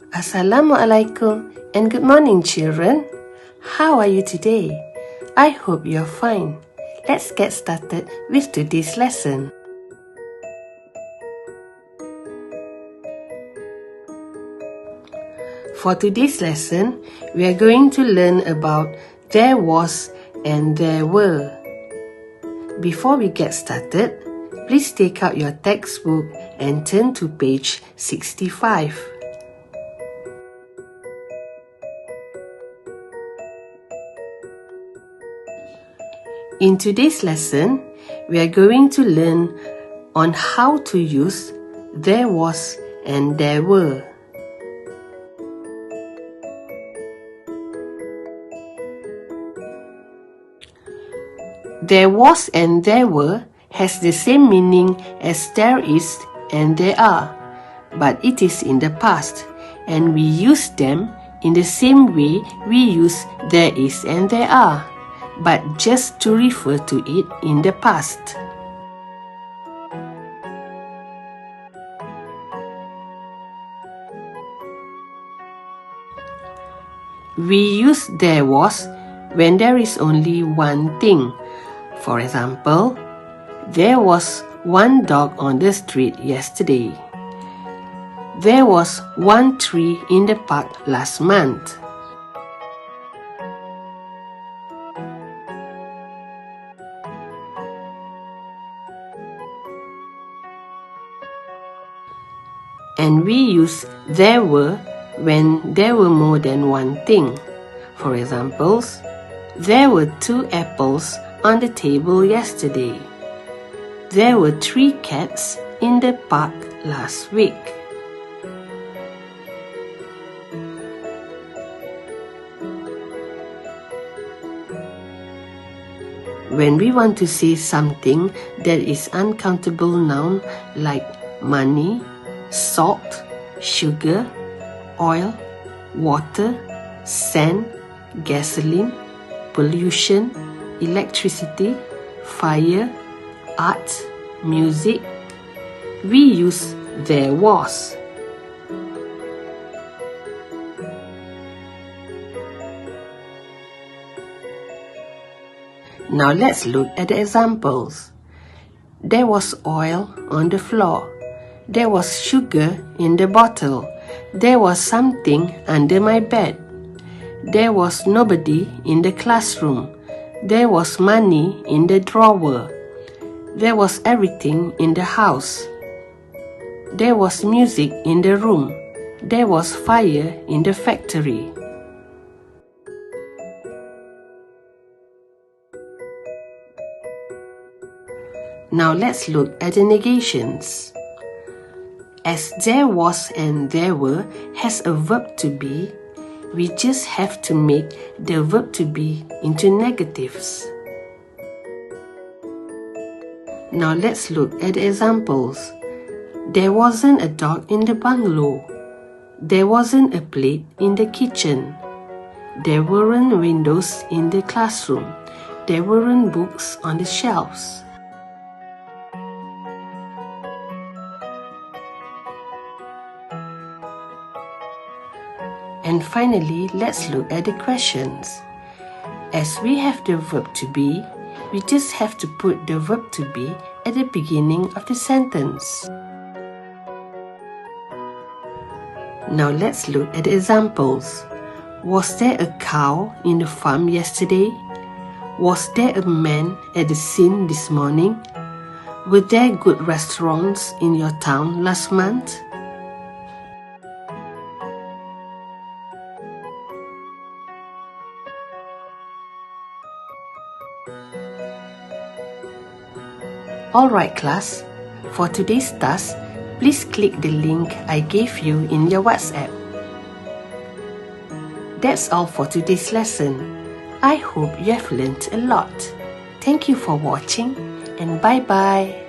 Assalamualaikum and good morning, children. How are you today? I hope you're fine. Let's get started with today's lesson. For today's lesson, we are going to learn about there was and there were. Before we get started, please take out your textbook and turn to page 65. In today's lesson, we are going to learn on how to use there was and there were. There was and there were has the same meaning as there is and there are, but it is in the past, and we use them in the same way we use there is and there are, but just to refer to it in the past. We use there was when there is only one thing. For example, there was one dog on the street yesterday. There was one tree in the park last month. And we use there were when there were more than one thing. For examples, there were 2 apples on the table yesterday. There were 3 cats in the park last week. When we want to say something that is uncountable noun like money, salt, sugar, oil, water, sand, gasoline, pollution, electricity, fire, art, music, we use there was. Now let's look at the examples. There was oil on the floor. There was sugar in the bottle. There was something under my bed. There was nobody in the classroom. There was money in the drawer. There was everything in the house. There was music in the room. There was fire in the factory. Now let's look at the negations. As there was and there were has a verb to be, we just have to make the verb to be into negatives. Now let's look at the examples. There wasn't a dog in the bungalow. There wasn't a plate in the kitchen. There weren't windows in the classroom. There weren't books on the shelves. And finally, let's look at the questions. As we have the verb to be, we just have to put the verb to be at the beginning of the sentence. Now let's look at the examples. Was there a cow in the farm yesterday? Was there a man at the scene this morning? Were there good restaurants in your town last month? Alright class, for today's task, please click the link I gave you in your WhatsApp. That's all for today's lesson. I hope you have learned a lot. Thank you for watching and bye-bye.